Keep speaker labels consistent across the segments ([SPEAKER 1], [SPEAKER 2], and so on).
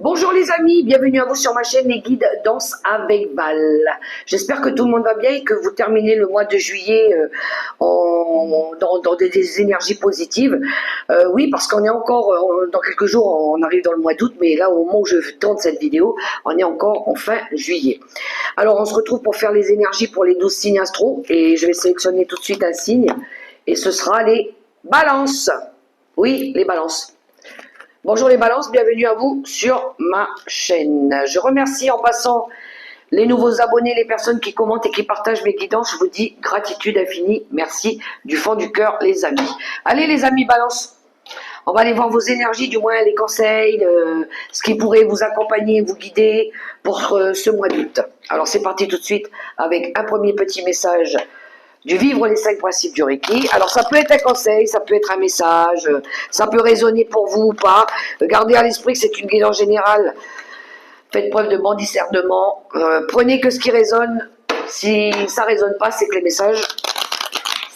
[SPEAKER 1] Bonjour les amis, bienvenue à vous sur ma chaîne Les Guides Danse avec Val. J'espère que tout le monde va bien et que vous terminez le mois de juillet dans des énergies positives. Oui, parce qu'on est encore, dans quelques jours, on arrive dans le mois d'août, mais là au moment où je tourne cette vidéo, on est encore en fin juillet. Alors on se retrouve pour faire les énergies pour les 12 signes astro et je vais sélectionner tout de suite un signe et ce sera les balances. Oui, les balances. Bonjour les balances, bienvenue à vous sur ma chaîne. Je remercie en passant les nouveaux abonnés, les personnes qui commentent et qui partagent mes guidances. Je vous dis gratitude infinie, merci du fond du cœur les amis. Allez les amis balance, on va aller voir vos énergies, du moins les conseils, ce qui pourrait vous accompagner, vous guider pour ce mois d'août. Alors c'est parti tout de suite avec un premier petit message du vivre les 5 principes du Reiki. Alors ça peut être un conseil, ça peut être un message, ça peut résonner pour vous ou pas. Gardez à l'esprit que c'est une guidance générale. Faites preuve de bon discernement. Prenez que ce qui résonne. Si ça résonne pas, c'est que les messages,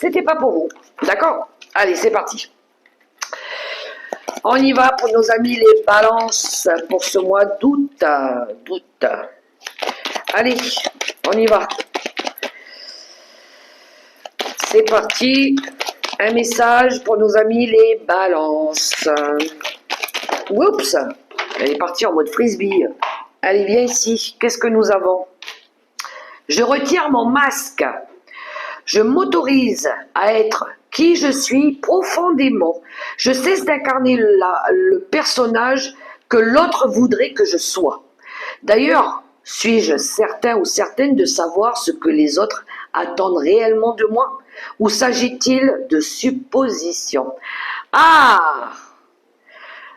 [SPEAKER 1] c'était pas pour vous. D'accord? Allez, c'est parti. On y va pour nos amis les balances pour ce mois d'août. Allez, on y va. C'est parti, un message pour nos amis les balances. Oups, elle est partie en mode frisbee. Allez, viens ici, qu'est-ce que nous avons? Je retire mon masque. Je m'autorise à être qui je suis profondément. Je cesse d'incarner le personnage que l'autre voudrait que je sois. D'ailleurs, suis-je certain ou certaine de savoir ce que les autres attendent réellement de moi? Ou s'agit-il de suppositions? Ah,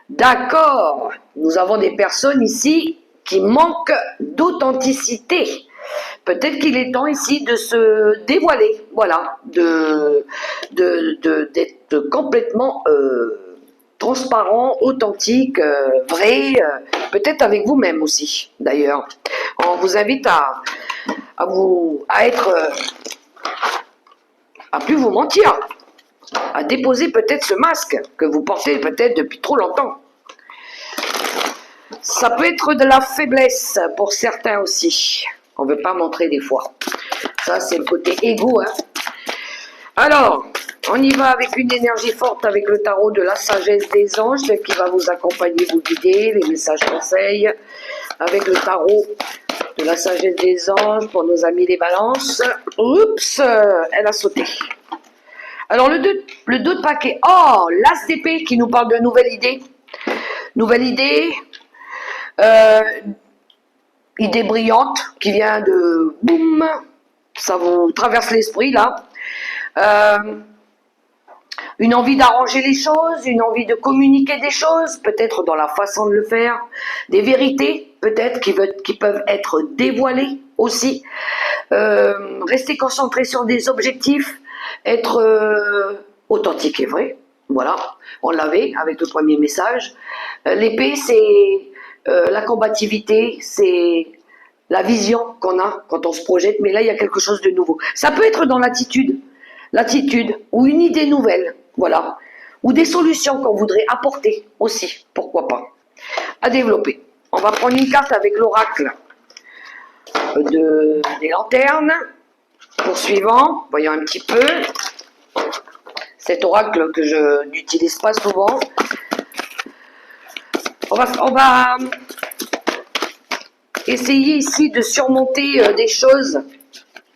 [SPEAKER 1] d'accord, nous avons des personnes ici qui manquent d'authenticité. Peut-être qu'il est temps ici de se dévoiler, voilà, d'être complètement transparent, authentique, vrai, peut-être avec vous-même aussi, d'ailleurs. On vous invite à plus vous mentir, à déposer peut-être ce masque que vous portez peut-être depuis trop longtemps. Ça peut être de la faiblesse pour certains aussi. On ne veut pas montrer des fois. Ça, c'est le côté égo. Hein. Alors, on y va avec une énergie forte avec le tarot de la sagesse des anges qui va vous accompagner, vous guider, les messages conseils. Avec le tarot de la sagesse des anges pour nos amis les balances. Oups, elle a sauté. Alors le 2 de paquet. Oh, l'as d'épée qui nous parle de nouvelle idée. Nouvelle idée. Idée brillante qui vient de boum. Ça vous traverse l'esprit là. Une envie d'arranger les choses, une envie de communiquer des choses, peut-être dans la façon de le faire, des vérités peut-être qui peuvent être dévoilées aussi, rester concentré sur des objectifs, être authentique et vrai, voilà, on l'avait avec le premier message. L'épée c'est la combativité, c'est la vision qu'on a quand on se projette, mais là il y a quelque chose de nouveau. Ça peut être dans l'attitude ou une idée nouvelle, voilà, ou des solutions qu'on voudrait apporter aussi, pourquoi pas, à développer. On va prendre une carte avec l'oracle des lanternes. Poursuivant, voyons un petit peu. Cet oracle que je n'utilise pas souvent. On va essayer ici de surmonter des choses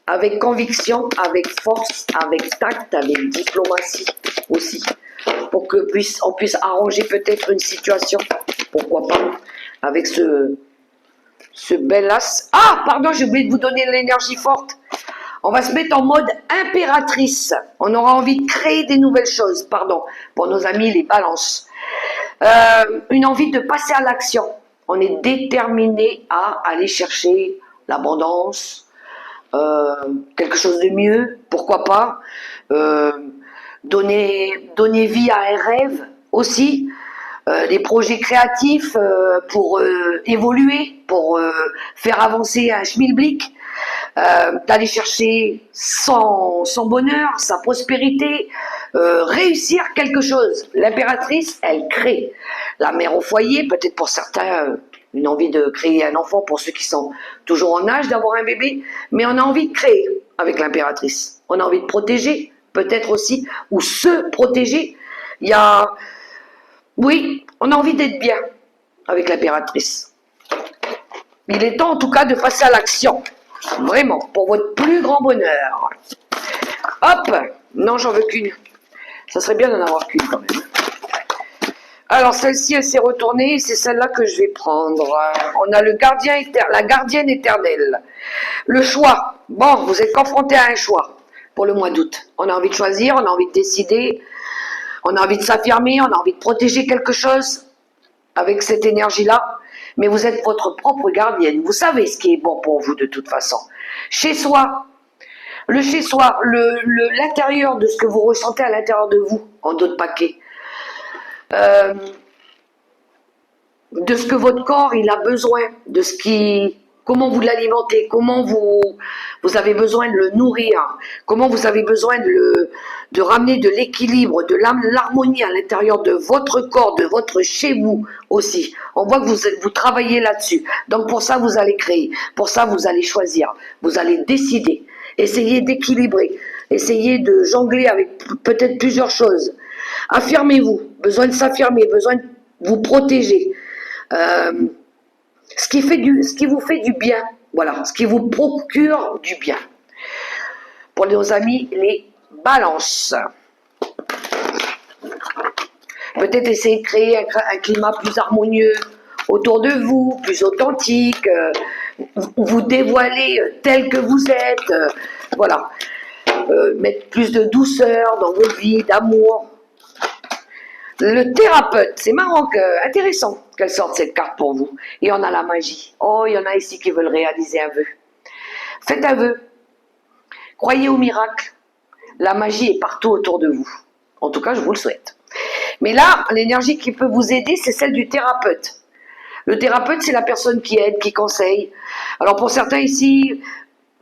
[SPEAKER 1] avec conviction, avec force, avec tact, avec diplomatie aussi, pour que on puisse arranger peut-être une situation, pourquoi pas, avec ce bel as. Ah, pardon, j'ai oublié de vous donner l'énergie forte. On va se mettre en mode impératrice. On aura envie de créer des nouvelles choses, pardon, pour nos amis les balances. Une envie de passer à l'action. On est déterminé à aller chercher l'abondance, quelque chose de mieux, pourquoi pas, donner vie à un rêve aussi, des projets créatifs pour évoluer, pour faire avancer un schmilblick, d'aller chercher son bonheur, sa prospérité, réussir quelque chose. L'impératrice, elle crée. La mère au foyer, peut-être pour certains, une envie de créer un enfant pour ceux qui sont toujours en âge d'avoir un bébé, mais on a envie de créer avec l'impératrice. On a envie de protéger, peut-être aussi, ou se protéger. Il y a... Oui, on a envie d'être bien avec l'impératrice. Il est temps en tout cas de passer à l'action. Vraiment, pour votre plus grand bonheur. Hop! Non, j'en veux qu'une. Ça serait bien d'en avoir qu'une quand même. Alors celle-ci, elle s'est retournée, c'est celle-là que je vais prendre. On a le gardien la gardienne éternelle. Le choix. Bon, vous êtes confronté à un choix pour le mois d'août. On a envie de choisir, on a envie de décider, on a envie de s'affirmer, on a envie de protéger quelque chose avec cette énergie-là. Mais vous êtes votre propre gardienne. Vous savez ce qui est bon pour vous de toute façon. Chez soi, le chez soi, l'intérieur de ce que vous ressentez à l'intérieur de vous, en d'autres paquets. De ce que votre corps il a besoin, de ce qui, comment vous l'alimentez, comment vous avez besoin de le nourrir, comment vous avez besoin de ramener de l'équilibre, de l'harmonie à l'intérieur de votre corps, de votre chez vous aussi. On voit que vous travaillez là-dessus. Donc pour ça vous allez créer, pour ça vous allez choisir, vous allez décider, essayer d'équilibrer, essayer de jongler avec peut-être plusieurs choses. Affirmez-vous, besoin de s'affirmer, besoin de vous protéger. Ce qui vous fait du bien, voilà, ce qui vous procure du bien. Pour nos amis, les balances. Peut-être essayer de créer un climat plus harmonieux autour de vous, plus authentique, vous dévoiler tel que vous êtes, voilà. Mettre plus de douceur dans votre vie, d'amour. Le thérapeute, c'est marrant, intéressant qu'elle sorte cette carte pour vous. Et on a la magie. Oh, il y en a ici qui veulent réaliser un vœu. Faites un vœu. Croyez au miracle. La magie est partout autour de vous. En tout cas, je vous le souhaite. Mais là, l'énergie qui peut vous aider, c'est celle du thérapeute. Le thérapeute, c'est la personne qui aide, qui conseille. Alors pour certains ici,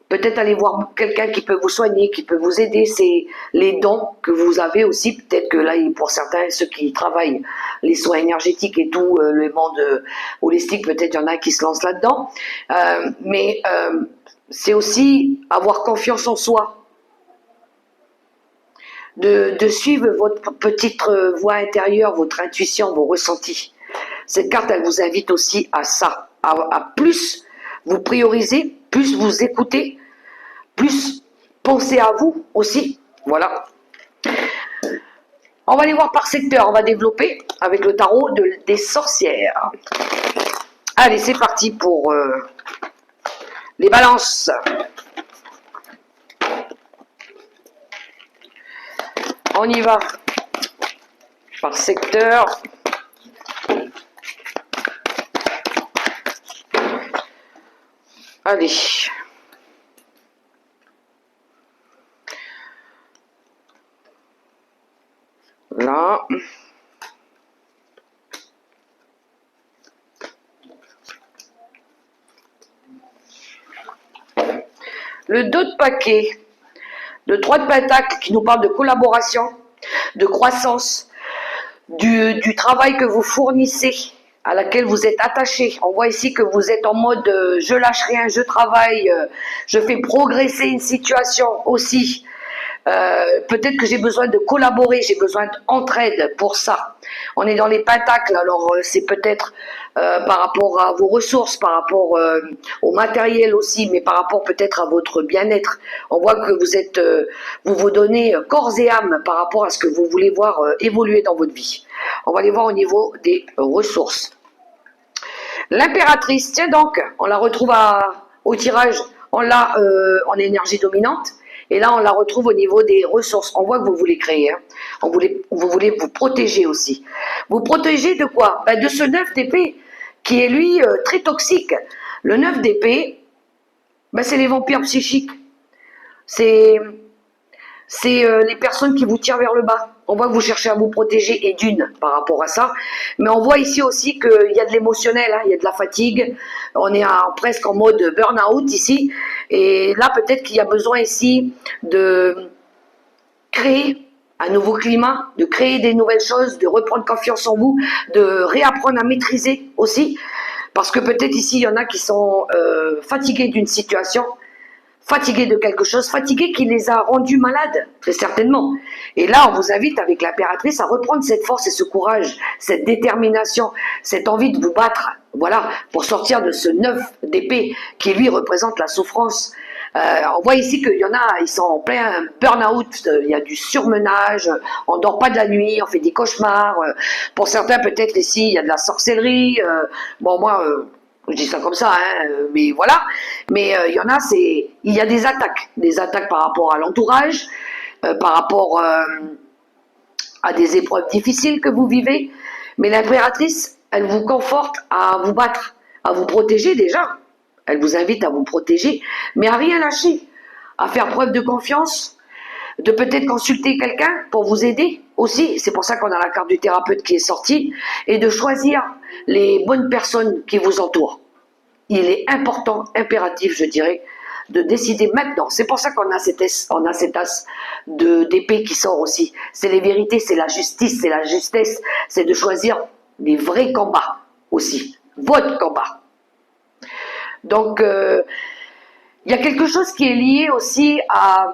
[SPEAKER 1] peut-être aller voir quelqu'un qui peut vous soigner, qui peut vous aider, c'est les dons que vous avez aussi. Peut-être que là, pour certains, ceux qui travaillent les soins énergétiques et tout, le monde holistique, peut-être il y en a qui se lancent là-dedans. Mais c'est aussi avoir confiance en soi. De suivre votre petite voix intérieure, votre intuition, vos ressentis. Cette carte, elle vous invite aussi à ça, à plus vous prioriser, plus vous écouter, plus penser à vous aussi. Voilà. On va aller voir par secteur, on va développer avec le tarot des sorcières. Allez, c'est parti pour les balances. On y va par secteur. Allez. Là. Le dos de paquet. Le 3 de pentacle qui nous parle de collaboration, de croissance, du travail que vous fournissez, à laquelle vous êtes attaché. On voit ici que vous êtes en mode je lâche rien, je travaille, je fais progresser une situation aussi. Peut-être que j'ai besoin de collaborer, j'ai besoin d'entraide pour ça. On est dans les pentacles, alors c'est peut-être par rapport à vos ressources, par rapport au matériel aussi, mais par rapport peut-être à votre bien-être. On voit que vous êtes, vous vous donnez corps et âme par rapport à ce que vous voulez voir évoluer dans votre vie. On va aller voir au niveau des ressources. L'impératrice, tiens donc, on la retrouve au tirage, on l'a en énergie dominante. Et là, on la retrouve au niveau des ressources. On voit que vous voulez créer. Hein. Vous voulez vous protéger aussi. Vous protéger de quoi? Ben, de ce 9 d'épée, qui est lui très toxique. Le 9 d'épée, ben, c'est les vampires psychiques. C'est les personnes qui vous tirent vers le bas. On voit que vous cherchez à vous protéger et d'une par rapport à ça. Mais on voit ici aussi qu'il y a de l'émotionnel, hein, il y a de la fatigue. On est presque en mode burn-out ici. Et là, peut-être qu'il y a besoin ici de créer un nouveau climat, de créer des nouvelles choses, de reprendre confiance en vous, de réapprendre à maîtriser aussi. Parce que peut-être ici, il y en a qui sont fatigués d'une situation, fatigués de quelque chose, fatigués qui les a rendus malades, très certainement. Et là, on vous invite avec l'impératrice à reprendre cette force et ce courage, cette détermination, cette envie de vous battre, voilà, pour sortir de ce 9 d'épée qui lui représente la souffrance. On voit ici qu'il y en a, ils sont en plein burn-out, il y a du surmenage, on dort pas de la nuit, on fait des cauchemars. Pour certains, peut-être ici, il y a de la sorcellerie. Bon, moi, je dis ça comme ça, hein, mais voilà. Mais il y en a, il y a des attaques par rapport à l'entourage, par rapport à des épreuves difficiles que vous vivez. Mais l'impératrice, elle vous conforte à vous battre, à vous protéger déjà. Elle vous invite à vous protéger, mais à rien lâcher, à faire preuve de confiance, de peut-être consulter quelqu'un pour vous aider aussi. C'est pour ça qu'on a la carte du thérapeute qui est sortie, et de choisir les bonnes personnes qui vous entourent. Il est important, impératif, je dirais, de décider maintenant. C'est pour ça qu'on a cet as d'épée qui sort aussi. C'est les vérités, c'est la justice, c'est la justesse, c'est de choisir les vrais combats aussi, votre combat. Donc, il y a quelque chose qui est lié aussi à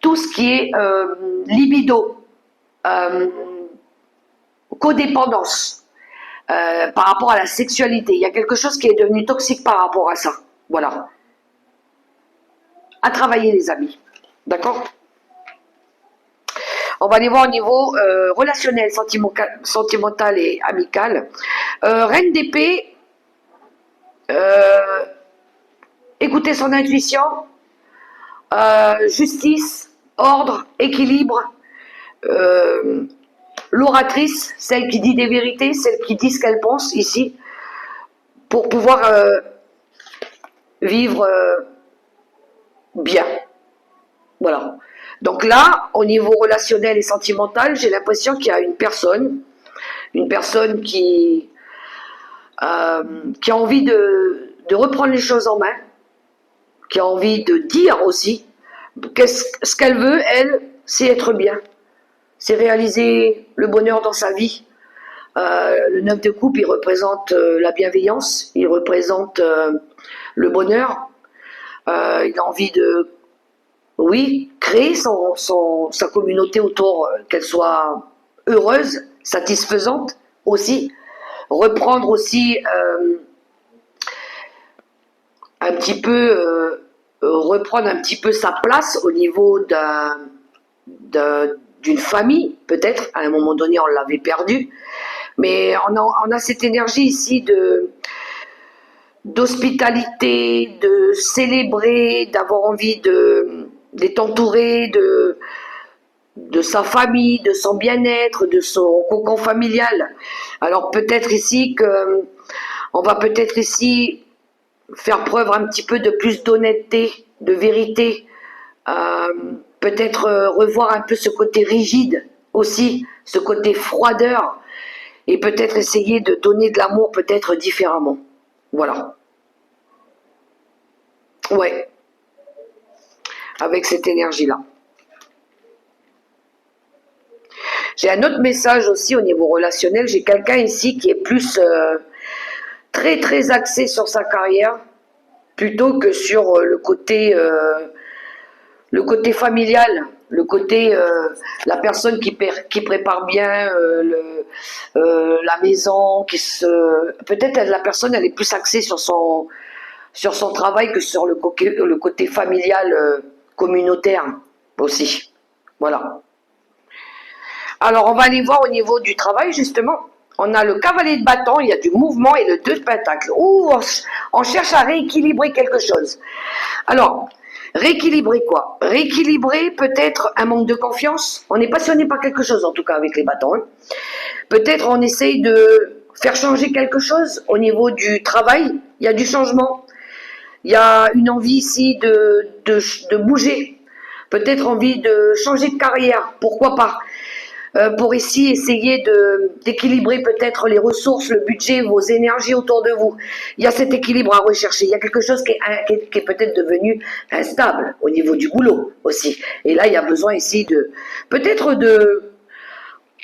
[SPEAKER 1] tout ce qui est libido, codépendance, par rapport à la sexualité. Il y a quelque chose qui est devenu toxique par rapport à ça. Voilà. À travailler, les amis. D'accord? On va aller voir au niveau relationnel, sentimental et amical. Reine d'épée. Écouter son intuition, justice, ordre, équilibre, l'oratrice, celle qui dit des vérités, celle qui dit ce qu'elle pense ici, pour pouvoir vivre bien. Voilà. Donc là, au niveau relationnel et sentimental, j'ai l'impression qu'il y a une personne qui a envie de reprendre les choses en main, qui a envie de dire aussi ce qu'elle veut, elle, c'est être bien, c'est réaliser le bonheur dans sa vie. Le 9 de coupe, il représente la bienveillance, il représente le bonheur. Il a envie de, oui, créer sa communauté autour, qu'elle soit heureuse, satisfaisante aussi. Reprendre aussi un petit peu, reprendre un petit peu sa place au niveau d'une famille, peut-être. À un moment donné, on l'avait perdu. Mais on a cette énergie ici d'hospitalité, de célébrer, d'avoir envie d'être entouré de sa famille, de son bien-être, de son cocon familial. Alors peut-être ici on va peut-être ici faire preuve un petit peu de plus d'honnêteté, de vérité, peut-être revoir un peu ce côté rigide aussi, ce côté froideur, et peut-être essayer de donner de l'amour peut-être différemment. Voilà. Ouais. Avec cette énergie-là. J'ai un autre message aussi au niveau relationnel. J'ai quelqu'un ici qui est plus très très axé sur sa carrière plutôt que sur le côté familial, le côté la personne qui prépare bien la maison, peut-être la personne elle est plus axée sur son travail que sur le côté familial communautaire aussi. Voilà. Alors, on va aller voir au niveau du travail, justement. On a le cavalier de bâton, il y a du mouvement et le 2 de pentacle. Ouh, on cherche à rééquilibrer quelque chose. Alors, rééquilibrer quoi? Rééquilibrer peut-être un manque de confiance. On est passionné par quelque chose, en tout cas, avec les bâtons. Hein. Peut-être on essaye de faire changer quelque chose au niveau du travail. Il y a du changement. Il y a une envie ici de bouger. Peut-être envie de changer de carrière. Pourquoi pas? Pour ici essayer d'équilibrer peut-être les ressources, le budget, vos énergies autour de vous. Il y a cet équilibre à rechercher. Il y a quelque chose qui est peut-être devenu instable au niveau du boulot aussi. Et là, il y a besoin ici peut-être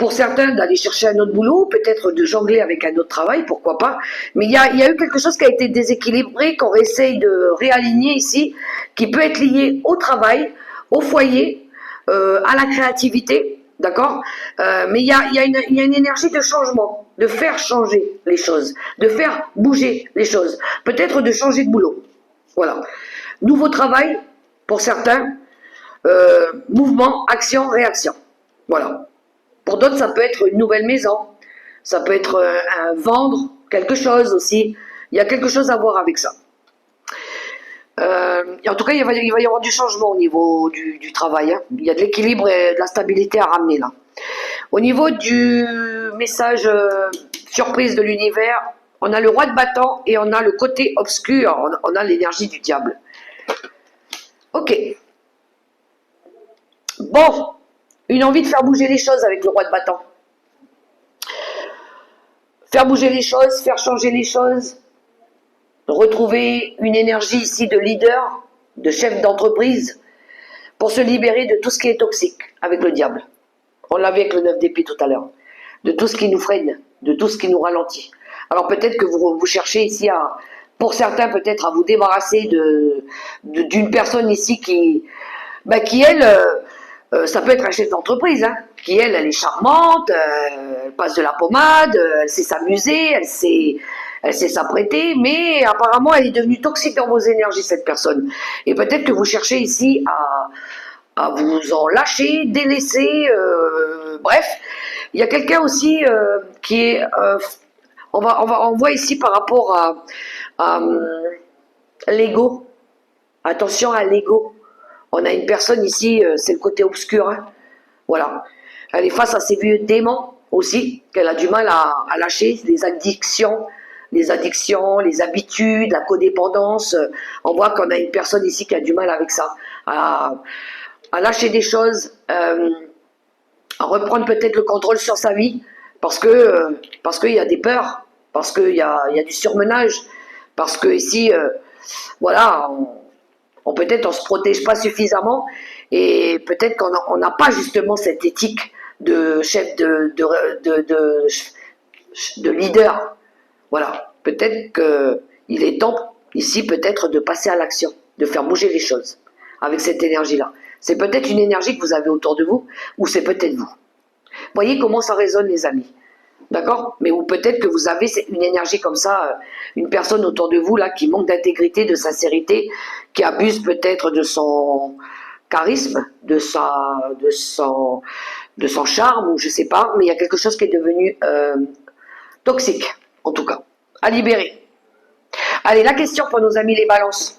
[SPEAKER 1] Pour certains, d'aller chercher un autre boulot, peut-être de jongler avec un autre travail, pourquoi pas. Mais il y a eu quelque chose qui a été déséquilibré, qu'on essaye de réaligner ici, qui peut être lié au travail, au foyer, à la créativité, d'accord. Mais il y a une énergie de changement, de faire changer les choses, de faire bouger les choses, peut-être de changer de boulot. Voilà. Nouveau travail, pour certains, mouvement, action, réaction. Voilà. Pour d'autres, ça peut être une nouvelle maison, ça peut être vendre quelque chose aussi. Il y a quelque chose à voir avec ça. En tout cas, il va y avoir du changement au niveau du travail. Hein. Il y a de l'équilibre et de la stabilité à ramener là. Au niveau du message surprise de l'univers, on a le roi de bâton et on a le côté obscur, on a l'énergie du diable. Ok. Bon, une envie de faire bouger les choses avec le roi de bâton. Faire bouger les choses, faire changer les choses, retrouver une énergie ici de leader, de chef d'entreprise, pour se libérer de tout ce qui est toxique avec le diable. On l'avait avec le 9 d'épée tout à l'heure. De tout ce qui nous freine, de tout ce qui nous ralentit. Alors peut-être que vous cherchez ici à, pour certains peut-être à vous débarrasser d'une personne ici qui elle, ça peut être un chef d'entreprise, hein, qui elle est charmante, elle passe de la pommade, elle sait s'amuser, elle sait s'apprêter, mais apparemment elle est devenue toxique dans vos énergies, cette personne. Et peut-être que vous cherchez ici à vous en lâcher, délaisser, bref. Il y a quelqu'un aussi qui est, on voit ici par rapport à l'ego. Attention à l'ego. On a une personne ici, c'est le côté obscur, hein. Voilà. Elle est face à ses vieux démons aussi, qu'elle a du mal à lâcher, les addictions, les habitudes, la codépendance. On voit qu'on a une personne ici qui a du mal avec ça, à lâcher des choses, à reprendre peut-être le contrôle sur sa vie, parce qu'il y a des peurs, parce qu'il y a du surmenage, parce que ici, voilà, on peut-être on se protège pas suffisamment, et peut-être qu'on n'a pas justement cette éthique de chef de leader. Voilà, peut-être qu'il est temps ici peut-être de passer à l'action, de faire bouger les choses avec cette énergie-là. C'est peut-être une énergie que vous avez autour de vous, ou c'est peut-être vous. Voyez comment ça résonne, les amis. D'accord? Mais ou peut-être que vous avez une énergie comme ça, une personne autour de vous là qui manque d'intégrité, de sincérité, qui abuse peut-être de son charisme, de son charme, ou je sais pas, mais il y a quelque chose qui est devenu toxique, en tout cas, à libérer. Allez, la question pour nos amis les balances.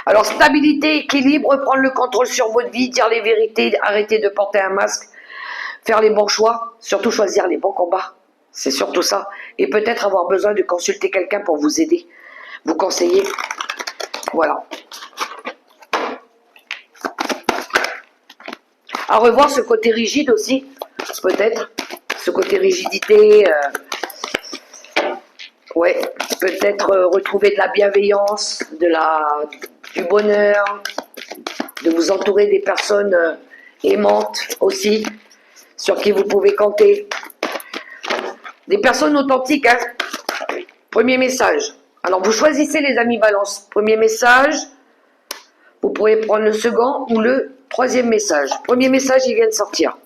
[SPEAKER 1] Alors, stabilité, équilibre, prendre le contrôle sur votre vie, dire les vérités, arrêter de porter un masque, faire les bons choix, surtout choisir les bons combats. C'est surtout ça. Et peut-être avoir besoin de consulter quelqu'un pour vous aider, vous conseiller. Voilà. À revoir ce côté rigide aussi, peut-être. Ce côté rigidité. Ouais, peut-être retrouver de la bienveillance, du bonheur, de vous entourer des personnes aimantes aussi, sur qui vous pouvez compter. Des personnes authentiques, hein. Premier message. Alors vous choisissez les amis balance. Premier message, vous pourrez prendre le second ou le troisième message. Premier message, il vient de sortir.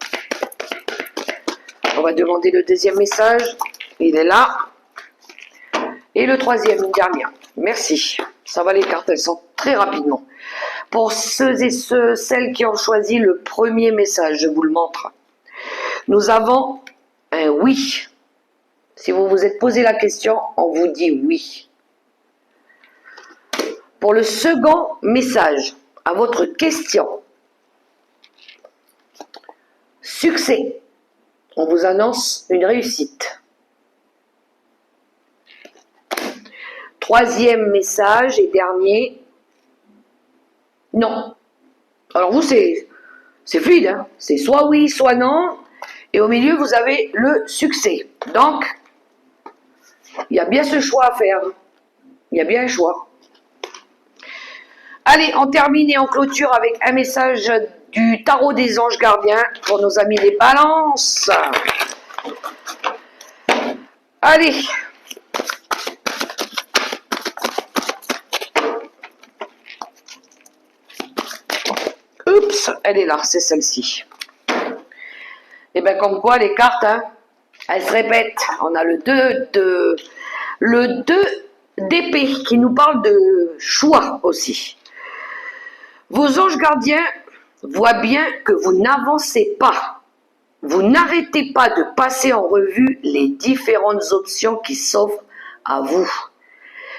[SPEAKER 1] On va demander le deuxième message. Il est là. Et le troisième, une dernière. Merci. Ça va, les cartes, elles sont très rapidement. Pour ceux et celles qui ont choisi le premier message, je vous le montre. Nous avons un oui. Si vous vous êtes posé la question, on vous dit oui. Pour le second message, à votre question, succès, on vous annonce une réussite. Troisième message et dernier, non. Alors vous, c'est fluide, hein, c'est soit oui, soit non. Et au milieu, vous avez le succès. Donc, il y a bien ce choix à faire. Il y a bien un choix. Allez, on termine et on clôture avec un message du tarot des anges gardiens pour nos amis les balances. Allez. Oups, elle est là, c'est celle-ci. Et bien comme quoi les cartes, hein, elles se répètent. On a le 2 d'épée qui nous parle de choix aussi. Vos anges gardiens voient bien que vous n'avancez pas. Vous n'arrêtez pas de passer en revue les différentes options qui s'offrent à vous.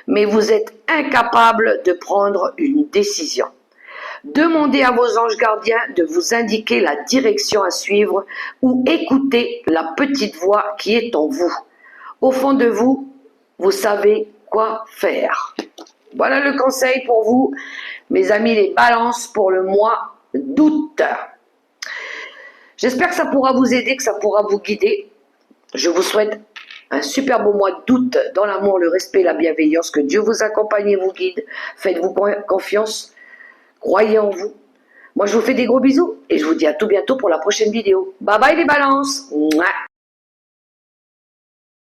[SPEAKER 1] Mais vous êtes incapable de prendre une décision. Demandez à vos anges gardiens de vous indiquer la direction à suivre ou écoutez la petite voix qui est en vous. Au fond de vous, vous savez quoi faire. Voilà le conseil pour vous, mes amis les balances, pour le mois d'août. J'espère que ça pourra vous aider, que ça pourra vous guider. Je vous souhaite un super beau mois d'août dans l'amour, le respect, la bienveillance. Que Dieu vous accompagne et vous guide. Faites-vous confiance. Croyez en vous. Moi, je vous fais des gros bisous et je vous dis à tout bientôt pour la prochaine vidéo. Bye bye les balances. Mouah.